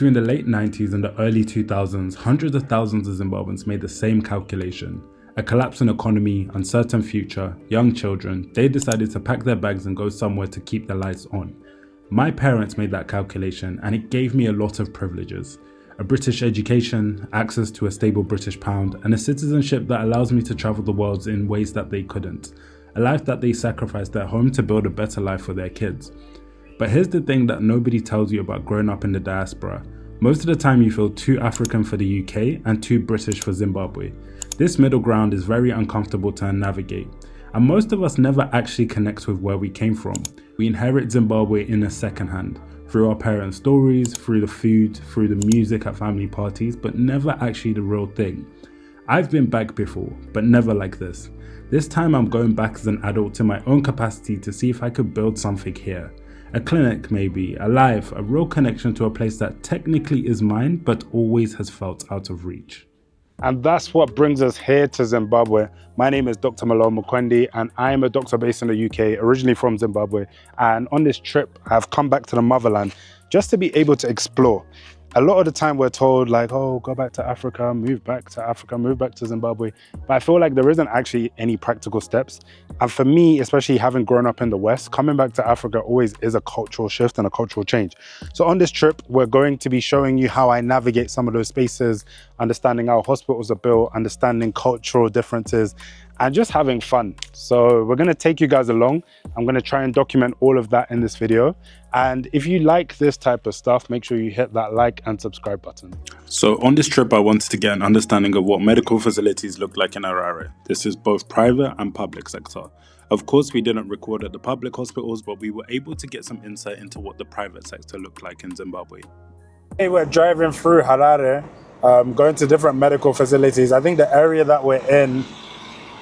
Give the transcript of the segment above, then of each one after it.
During the late 90s and the early 2000s, hundreds of thousands of Zimbabweans made the same calculation. A collapse in economy, uncertain future, young children, they decided to pack their bags and go somewhere to keep the lights on. My parents made that calculation and it gave me a lot of privileges. A British education, access to a stable British pound, and a citizenship that allows me to travel the world in ways that they couldn't. A life that they sacrificed at home to build a better life for their kids. But here's the thing that nobody tells you about growing up in the diaspora. Most of the time you feel too African for the UK and too British for Zimbabwe. This middle ground is very uncomfortable to navigate. And most of us never actually connect with where we came from. We inherit Zimbabwe in a second hand, through our parents' stories, through the food, through the music at family parties, but never actually the real thing. I've been back before, but never like this. This time I'm going back as an adult in my own capacity to see if I could build something here. A clinic maybe, a life, a real connection to a place that technically is mine, but always has felt out of reach. And that's what brings us here to Zimbabwe. My name is Dr. Malone Mukwendi, and I am a doctor based in the UK, originally from Zimbabwe. And on this trip, I've come back to the motherland just to be able to explore. A lot of the time we're told like, oh, go back to Africa, move back to Zimbabwe. But I feel like there isn't actually any practical steps. And for me, especially having grown up in the West, coming back to Africa always is a cultural shift and a cultural change. So on this trip, we're going to be showing you how I navigate some of those spaces, understanding how hospitals are built, understanding cultural differences, and just having fun. So we're gonna take you guys along. I'm gonna try and document all of that in this video. And if you like this type of stuff, make sure you hit that like and subscribe button. So on this trip, I wanted to get an understanding of what medical facilities look like in Harare. This is both private and public sector. Of course, we didn't record at the public hospitals, but we were able to get some insight into what the private sector looked like in Zimbabwe. Hey, we're driving through Harare, going to different medical facilities. I think the area that we're in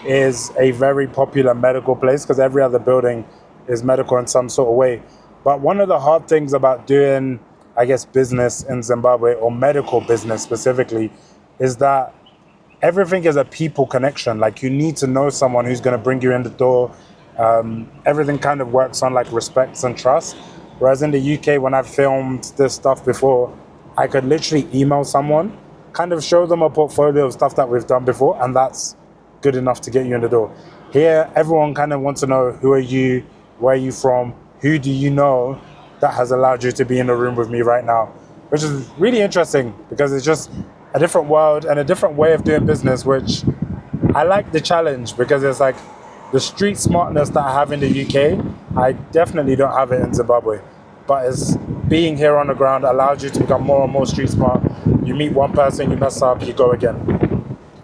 is a very popular medical place because every other building is medical in some sort of way. But one of the hard things about doing, I guess, business in Zimbabwe, or medical business specifically, is that everything is a people connection. Like, you need to know someone who's going to bring you in the door. Everything kind of works on like respect and trust. Whereas in the UK, when I've filmed this stuff before, I could literally email someone, kind of show them a portfolio of stuff that we've done before, and that's good enough to get you in the door. Here, everyone kind of wants to know, who are you, where are you from, who do you know that has allowed you to be in the room with me right now? Which is really interesting because it's just a different world and a different way of doing business, which I like the challenge because it's like the street smartness that I have in the UK, I definitely don't have it in Zimbabwe. But it's being here on the ground allows you to become more and more street smart. You meet one person, you mess up, you go again.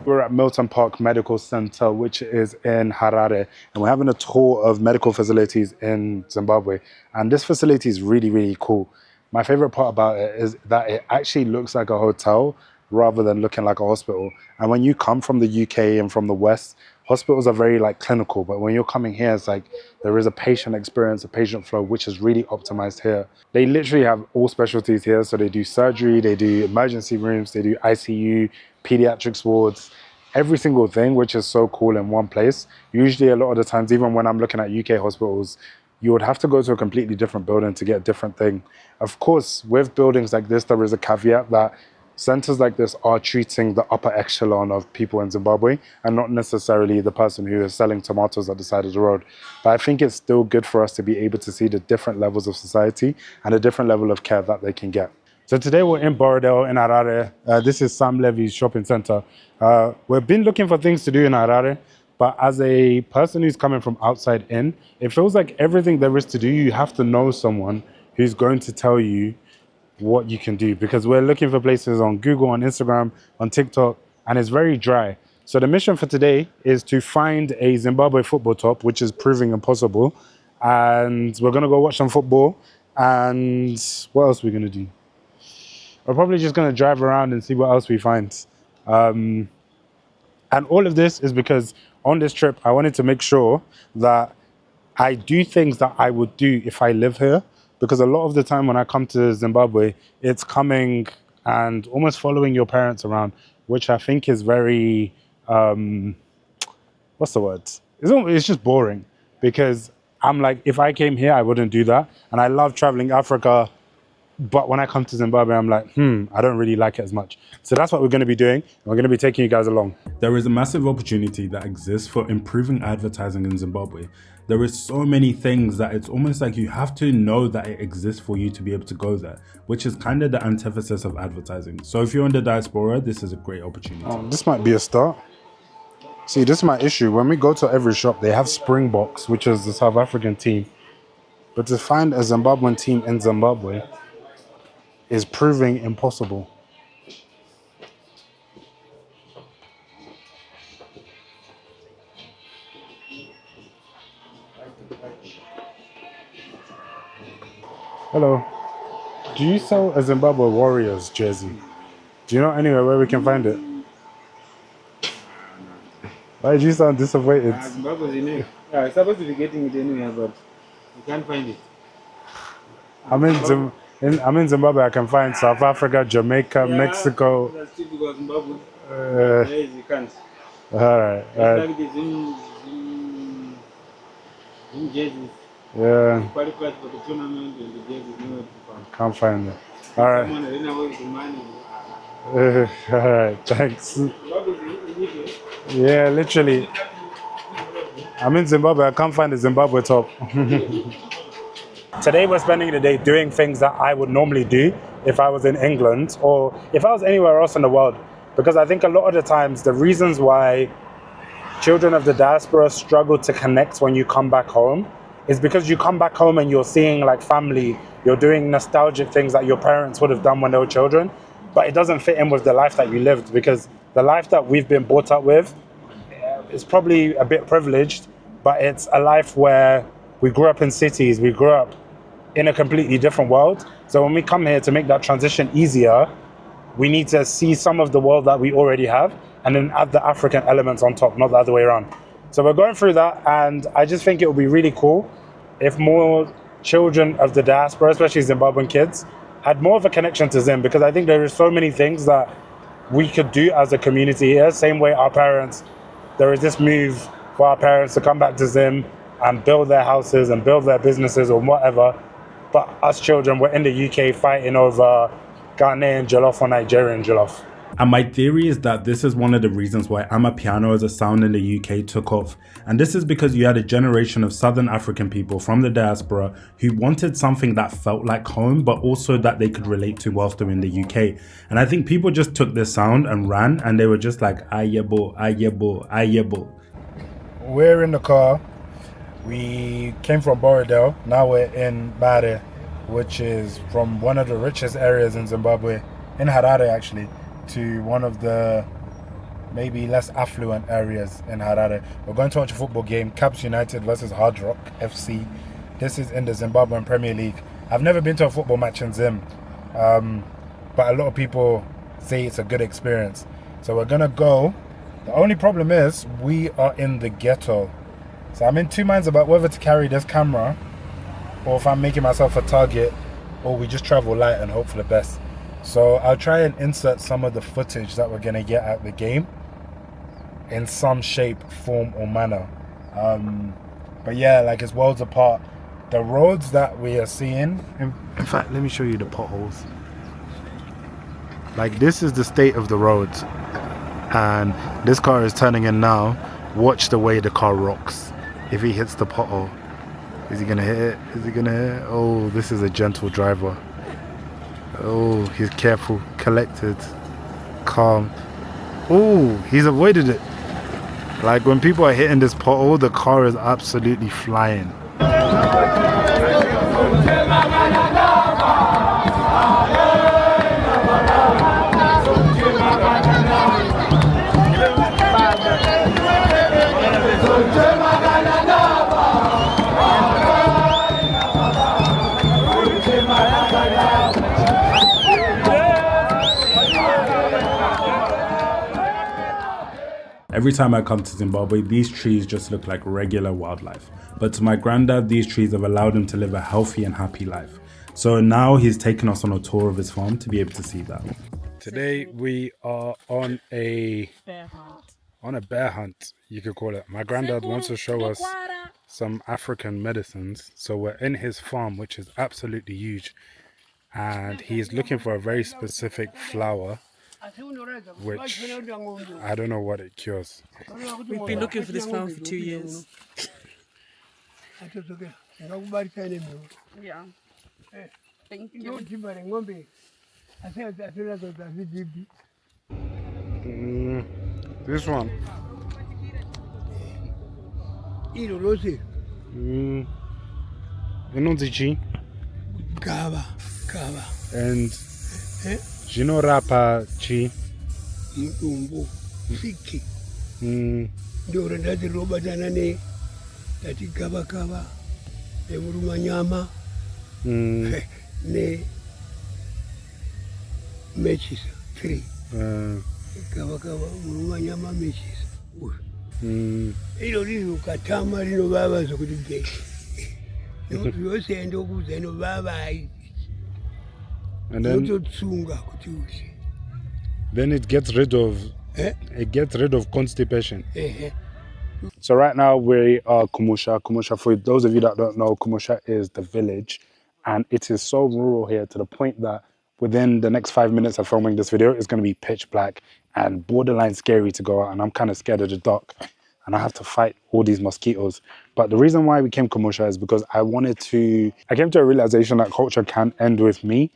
We're at Milton Park Medical Center, which is in Harare, and we're having a tour of medical facilities in Zimbabwe. And this facility is really, really cool. My favorite part about it is that it actually looks like a hotel rather than looking like a hospital. And when you come from the UK and from the West, hospitals are very like clinical, but when you're coming here, it's like there is a patient experience, a patient flow, which is really optimized here. They literally have all specialties here. So they do surgery, they do emergency rooms, they do ICU, pediatrics wards, every single thing, which is so cool in one place. Usually a lot of the times, even when I'm looking at UK hospitals, you would have to go to a completely different building to get a different thing. Of course, with buildings like this, there is a caveat that centers like this are treating the upper echelon of people in Zimbabwe and not necessarily the person who is selling tomatoes at the side of the road. But I think it's still good for us to be able to see the different levels of society and a different level of care that they can get. So today we're in Borodale in Harare. This is Sam Levy's shopping center. We've been looking for things to do in Harare, but as a person who's coming from outside in, it feels like everything there is to do, you have to know someone who's going to tell you what you can do, because we're looking for places on Google, on Instagram, on TikTok, and it's very dry. So the mission for today is to find a Zimbabwe football top, which is proving impossible. And we're gonna go watch some football. And what else are we gonna do? We're probably just gonna drive around and see what else we find. And all of this is because on this trip, I wanted to make sure that I do things that I would do if I live here. Because a lot of the time when I come to Zimbabwe, it's coming and almost following your parents around, which I think is very, what's the word? It's just boring, because I'm like, if I came here, I wouldn't do that. And I love traveling Africa But when I come to Zimbabwe, I'm like, I don't really like it as much. So that's what we're going to be doing. We're going to be taking you guys along. There is a massive opportunity that exists for improving advertising in Zimbabwe. There is so many things that it's almost like you have to know that it exists for you to be able to go there, which is kind of the antithesis of advertising. So if you're in the diaspora, this is a great opportunity. This might be a start. See, this is my issue. When we go to every shop, they have Springboks, which is the South African team. But to find a Zimbabwean team in Zimbabwe is proving impossible. Hello. Do you sell a Zimbabwe Warriors jersey? Do you know anywhere where we can find it? Why do you sound disappointed? Zimbabwe is in I'm supposed to be getting it anywhere, but you can't find it. I'm in Zimbabwe. I can find South Africa, Jamaica, Mexico. That's typical Zimbabwe. You can't. All right. Like this in jerseys. Yeah. Qualified for the tournament and the jerseys nowhere to find. Can't find it. All right. Someone ran away with the money. All right. Thanks. Zimbabwe is illegal. Yeah, literally. I'm in Zimbabwe. I can't find the Zimbabwe top. Today we're spending the day doing things that I would normally do if I was in England or if I was anywhere else in the world. Because I think a lot of the times the reasons why children of the diaspora struggle to connect when you come back home is because you come back home and you're seeing like family, you're doing nostalgic things that your parents would have done when they were children, but it doesn't fit in with the life that you lived, because the life that we've been brought up with is probably a bit privileged, but it's a life where we grew up in cities, we grew up in a completely different world. So when we come here to make that transition easier, we need to see some of the world that we already have and then add the African elements on top, not the other way around. So we're going through that, and I just think it would be really cool if more children of the diaspora, especially Zimbabwean kids, had more of a connection to Zim, because I think there are so many things that we could do as a community here. Same way our parents, there is this move for our parents to come back to Zim and build their houses and build their businesses or whatever. But us children, we're in the UK fighting over Ghanaian jollof or Nigerian jollof. And my theory is that this is one of the reasons why Amapiano as a sound in the UK took off. And this is because you had a generation of Southern African people from the diaspora who wanted something that felt like home, but also that they could relate to whilst they're in the UK. And I think people just took this sound and ran, and they were just like, ayebo, ayebo, ayebo. We're in the car. We came from Borodale. Now we're in Bare, which is from one of the richest areas in Zimbabwe, in Harare actually, to one of the maybe less affluent areas in Harare. We're going to watch a football game, Caps United versus Hard Rock FC. This is in the Zimbabwean Premier League. I've never been to a football match in Zim, but a lot of people say it's a good experience. So we're gonna go. The only problem is we are in the ghetto. So I'm in two minds about whether to carry this camera or if I'm making myself a target, or we just travel light and hope for the best. So I'll try and insert some of the footage that we're gonna get at the game in some shape, form or manner. But yeah, like it's worlds apart. The roads that we are seeing, in fact, let me show you the potholes. Like this is the state of the roads. And this car is turning in now. Watch the way the car rocks. If he hits the pothole, is he gonna hit it? Is he gonna hit it? Oh, this is a gentle driver. Oh, he's careful, collected, calm. Oh, he's avoided it. Like when people are hitting this pothole, the car is absolutely flying. Every time I come to Zimbabwe, these trees just look like regular wildlife. But to my granddad, these trees have allowed him to live a healthy and happy life. So now he's taken us on a tour of his farm to be able to see that. Today we are on a bear hunt, you could call it. My granddad wants to show us some African medicines. So we're in his farm, which is absolutely huge. and he's looking for a very specific flower, which I don't know what it cures. We've been looking for this flower for 2 years. Yeah. Thank you. This one. Inonzichi. Kava. And Jinorapa chi. Mutumbu. Siki. Ndio ndati roba tanane tati kava emuruma nyama ne mechisa 3 kava muruma nyama mechisa ilo lino katama lino baba zokuti gay yose ende okuza ino baba and then tsunga kuti ushi then it gets rid of constipation. So right now we are Kumusha. Kumusha, for those of you that don't know, Kumusha is the village, and it is so rural here to the point that within the next 5 minutes of filming this video, it's going to be pitch black and borderline scary to go out, and I'm kind of scared of the dark, and I have to fight all these mosquitoes. But the reason why we came Kumusha is because I came to a realization that culture can end with me,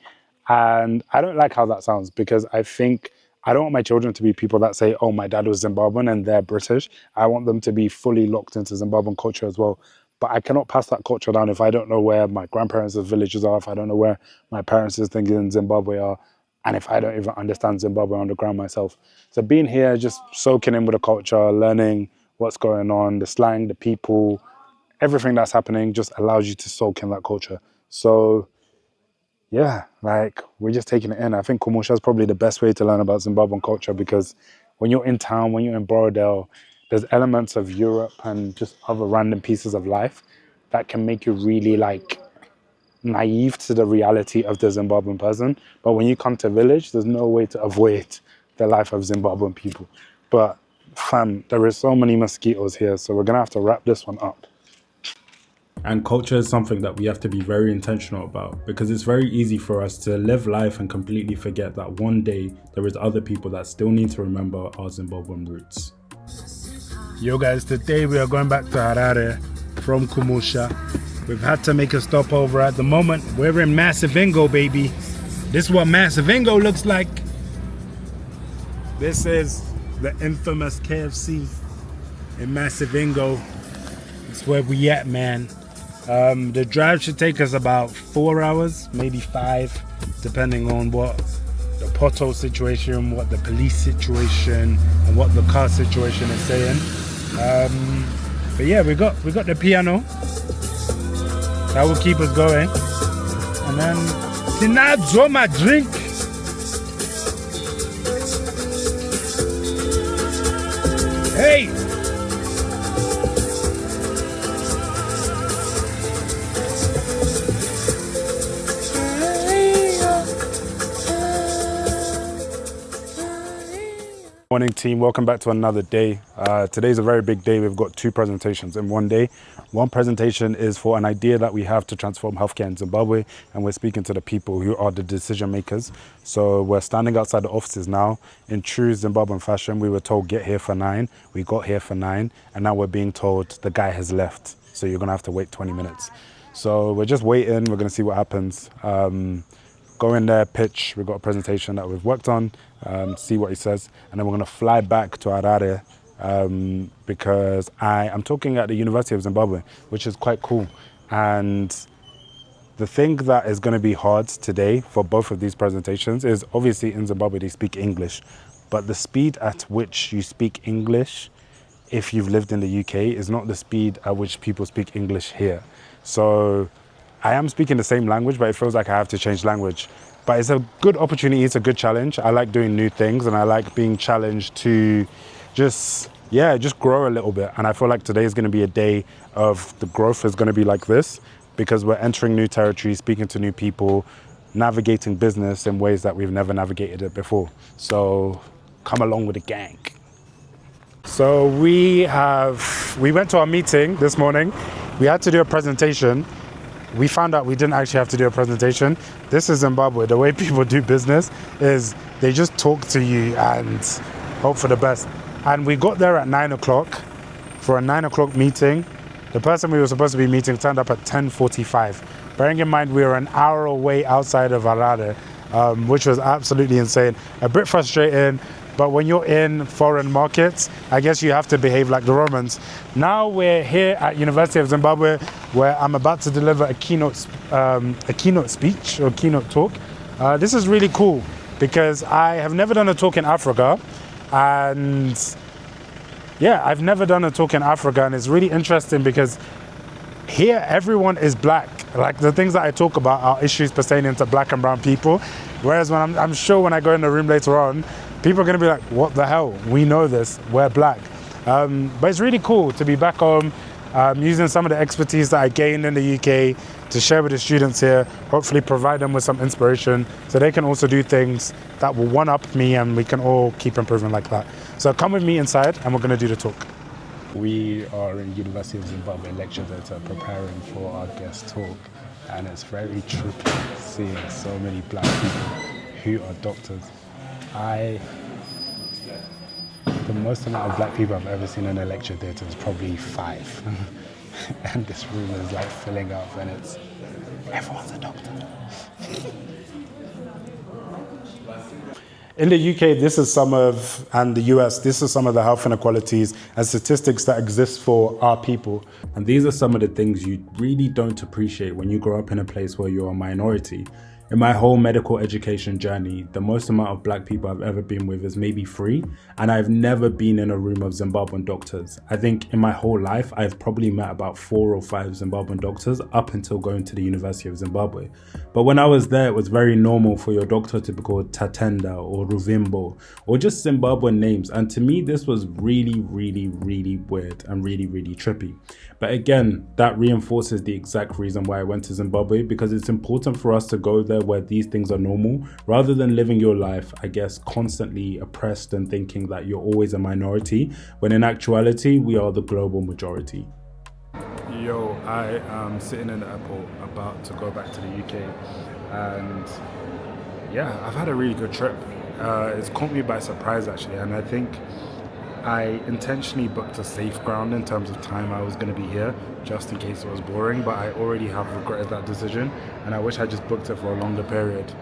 and I don't like how that sounds, because I don't want my children to be people that say, oh, my dad was Zimbabwean and they're British. I want them to be fully locked into Zimbabwean culture as well. But I cannot pass that culture down if I don't know where my grandparents' villages are, if I don't know where my parents' things in Zimbabwe are, and if I don't even understand Zimbabwe on the ground myself. So being here, just soaking in with the culture, learning what's going on, the slang, the people, everything that's happening just allows you to soak in that culture. So yeah, like we're just taking it in. I think Kumusha is probably the best way to learn about Zimbabwean culture, because when you're in town, when you're in Borrowdale, there's elements of Europe and just other random pieces of life that can make you really like naive to the reality of the Zimbabwean person. But when you come to village, there's no way to avoid the life of Zimbabwean people. But fam, there is so many mosquitoes here, so we're gonna have to wrap this one up. And culture is something that we have to be very intentional about, because it's very easy for us to live life and completely forget that one day there is other people that still need to remember our Zimbabwean roots. Yo guys, today we are going back to Harare from Kumusha. We've had to make a stopover at the moment. We're in Massivingo, baby. This is what Massivingo looks like. This is the infamous KFC in Massivingo. It's where we at, man. The drive should take us about 4 hours, maybe 5, depending on what the pothole situation, what the police situation, and what the car situation is saying. But yeah, we got the piano. That will keep us going. And then Tinadzo my drink. Hey! Morning team, welcome back to another day. Today's a very big day. We've got 2 presentations in one day. One presentation is for an idea that we have to transform healthcare in Zimbabwe, and we're speaking to the people who are the decision makers. So we're standing outside the offices now. In true Zimbabwean fashion, we were told get here for 9. We got here for 9, and now we're being told the guy has left. So you're gonna have to wait 20 minutes. So we're just waiting, we're gonna see what happens. Go in there, pitch. We've got a presentation that we've worked on, see what he says, and then we're going to fly back to Harare because I'm talking at the University of Zimbabwe, which is quite cool. And the thing that is going to be hard today for both of these presentations is obviously in Zimbabwe they speak English, but the speed at which you speak English, if you've lived in the UK, is not the speed at which people speak English here. So I am speaking the same language, but it feels like I have to change language. But it's a good opportunity, it's a good challenge. I like doing new things and I like being challenged to just grow a little bit. And I feel like today is going to be a day of the growth is going to be like this, because we're entering new territory, speaking to new people, navigating business in ways that we've never navigated it before. So come along with the gang. So we went to our meeting this morning. We had to do a presentation. we found out we didn't actually have to do a presentation. This is Zimbabwe. The way people do business is they just talk to you and hope for the best. And we got there at 9 o'clock for a 9 o'clock meeting. The person we were supposed to be meeting turned up at 10:45. Bearing in mind we were an hour away outside of Harare, which was absolutely insane. A bit frustrating, but when you're in foreign markets, I guess you have to behave like the Romans. Now we're here at University of Zimbabwe, where I'm about to deliver a keynote speech or keynote talk. This is really cool because I have never done a talk in Africa, and yeah, I've never done a talk in Africa, and it's really interesting because here everyone is black. Like the things that I talk about are issues pertaining to black and brown people, whereas when I'm sure when I go in the room later on, people are going to be like, what the hell? We know this, we're black. But it's really cool to be back home, using some of the expertise that I gained in the UK to share with the students here, hopefully provide them with some inspiration so they can also do things that will one-up me and we can all keep improving like that. So come with me inside and we're going to do the talk. We are in University of Zimbabwe lecture theatre preparing for our guest talk, and it's very trippy seeing so many black people who are doctors. The most amount of black people I've ever seen in a lecture theatre is probably 5. And this room is like filling up and everyone's a doctor. In the UK, and the US, this is some of the health inequalities and statistics that exist for our people. And these are some of the things you really don't appreciate when you grow up in a place where you're a minority. In my whole medical education journey, the most amount of black people I've ever been with is maybe 3, and I've never been in a room of Zimbabwean doctors. I think in my whole life, I've probably met about 4 or 5 Zimbabwean doctors up until going to the University of Zimbabwe. But when I was there, it was very normal for your doctor to be called Tatenda or Ruvimbo, or just Zimbabwean names. And to me, this was really, really, really weird and really, really trippy. But again, that reinforces the exact reason why I went to Zimbabwe, because it's important for us to go there where these things are normal, rather than living your life, I guess, constantly oppressed and thinking that you're always a minority, when in actuality, we are the global majority. Yo, I am sitting in the airport about to go back to the UK, and yeah, I've had a really good trip. It's caught me by surprise actually, and I think I intentionally booked a safe ground in terms of time I was going to be here, just in case it was boring, but I already have regretted that decision, and I wish I just booked it for a longer period.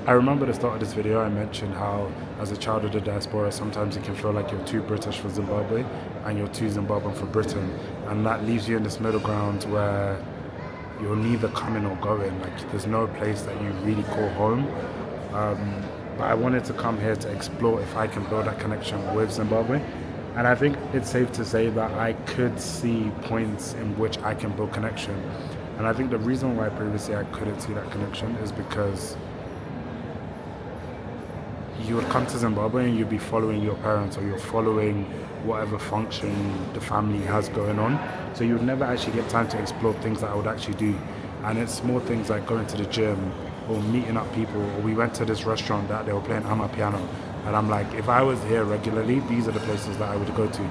I remember at the start of this video I mentioned how as a child of the diaspora, sometimes it can feel like you're too British for Zimbabwe and you're too Zimbabwean for Britain, and that leaves you in this middle ground where you're neither coming or going. Like there's no place that you really call home. But I wanted to come here to explore if I can build that connection with Zimbabwe. And I think it's safe to say that I could see points in which I can build connection. And I think the reason why previously I couldn't see that connection is because you would come to Zimbabwe and you'd be following your parents, or you're following whatever function the family has going on. So you would never actually get time to explore things that I would actually do. And it's small things like going to the gym, or meeting up people, or we went to this restaurant that they were playing amapiano, and I'm like, if I was here regularly, these are the places that I would go to.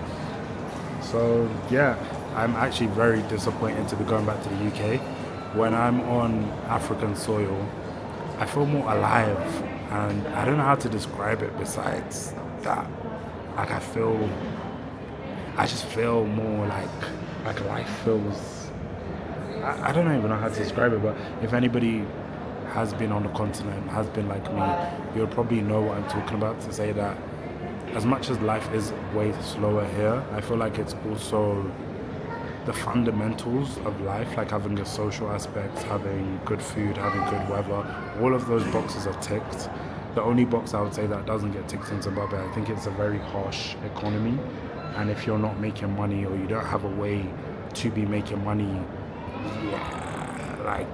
So yeah, I'm actually very disappointed to be going back to the UK. When I'm on African soil, I feel more alive, and I don't know how to describe it besides that. Like I just feel more like life feels, I don't even know how to describe it, but if anybody has been on the continent, has been like me, you'll probably know what I'm talking about to say that as much as life is way slower here, I feel like it's also the fundamentals of life, like having a social aspect, having good food, having good weather, all of those boxes are ticked. The only box I would say that doesn't get ticked in Zimbabwe, I think it's a very harsh economy, and if you're not making money or you don't have a way to be making money, like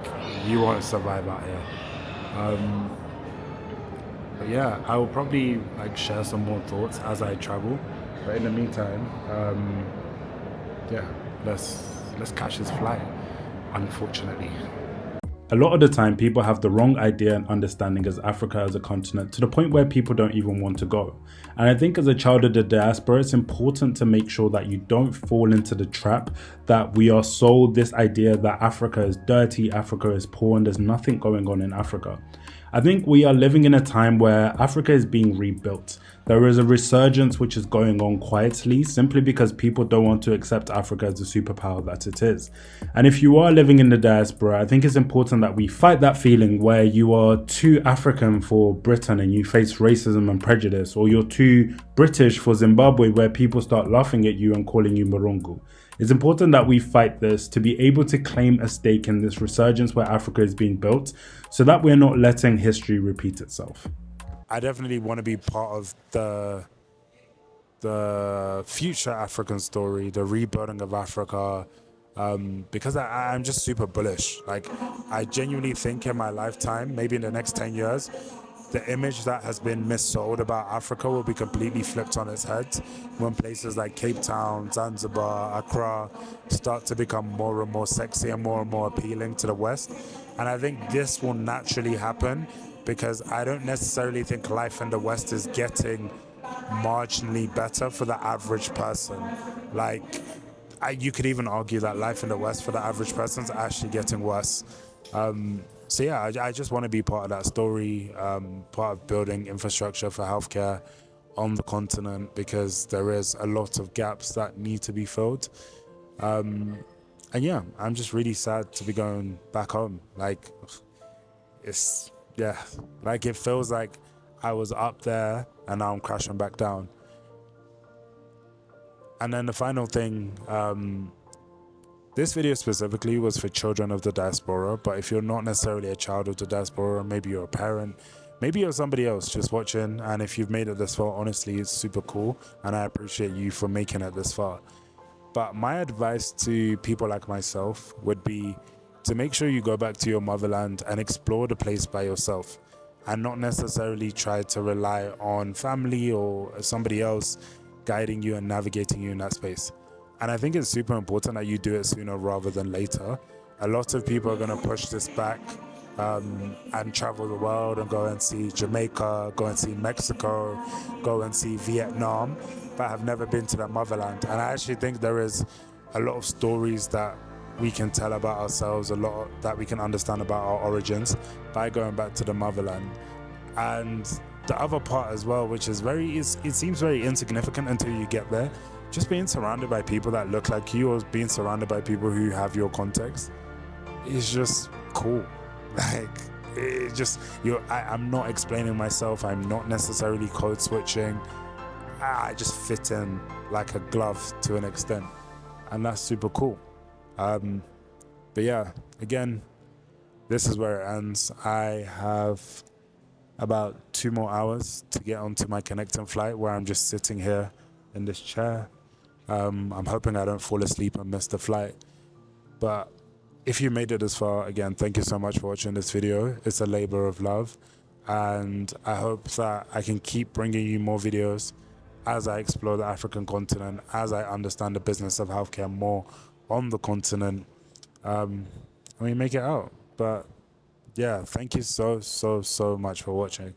you won't survive out here. But yeah, I will probably share some more thoughts as I travel. But in the meantime, yeah, let's catch this flight, unfortunately. A lot of the time, people have the wrong idea and understanding as Africa as a continent to the point where people don't even want to go. And I think as a child of the diaspora, it's important to make sure that you don't fall into the trap that we are sold this idea that Africa is dirty, Africa is poor, and there's nothing going on in Africa. I think we are living in a time where Africa is being rebuilt. There is a resurgence which is going on quietly simply because people don't want to accept Africa as the superpower that it is. And if you are living in the diaspora, I think it's important that we fight that feeling where you are too African for Britain and you face racism and prejudice, or you're too British for Zimbabwe where people start laughing at you and calling you Murungu. It's important that we fight this to be able to claim a stake in this resurgence where Africa is being built so that we're not letting history repeat itself. I definitely want to be part of the future African story, the rebuilding of Africa, because I'm just super bullish. Like, I genuinely think in my lifetime, maybe in the next 10 years, the image that has been missold about Africa will be completely flipped on its head when places like Cape Town, Zanzibar, Accra start to become more and more sexy and more appealing to the West. And I think this will naturally happen because I don't necessarily think life in the West is getting marginally better for the average person. Like, you could even argue that life in the West for the average person is actually getting worse. So yeah, I just want to be part of that story, part of building infrastructure for healthcare on the continent, because there is a lot of gaps that need to be filled. And yeah, I'm just really sad to be going back home. Like, it feels like I was up there and now I'm crashing back down. And then the final thing, this video specifically was for children of the diaspora, but if you're not necessarily a child of the diaspora, maybe you're a parent, maybe you're somebody else just watching, and if you've made it this far, honestly, it's super cool, and I appreciate you for making it this far. But my advice to people like myself would be to make sure you go back to your motherland and explore the place by yourself, and not necessarily try to rely on family or somebody else guiding you and navigating you in that space. And I think it's super important that you do it sooner rather than later. A lot of people are going to push this back and travel the world and go and see Jamaica, go and see Mexico, go and see Vietnam, but have never been to their motherland. And I actually think there is a lot of stories that we can tell about ourselves, a lot that we can understand about our origins by going back to the motherland. And the other part as well, which is it seems very insignificant until you get there, just being surrounded by people that look like you, or being surrounded by people who have your context, is just cool. Like, it just, I'm not explaining myself, I'm not necessarily code switching, I just fit in like a glove to an extent, and that's super cool. But yeah, again, this is where it ends. I have about 2 more hours to get onto my connecting flight, where I'm just sitting here in this chair. I'm hoping I don't fall asleep and miss the flight. But if you made it this far, again, thank you so much for watching this video. It's a labor of love, and I hope that I can keep bringing you more videos as I explore the African continent, as I understand the business of healthcare more on the continent, and we make it out. But yeah, thank you so much for watching.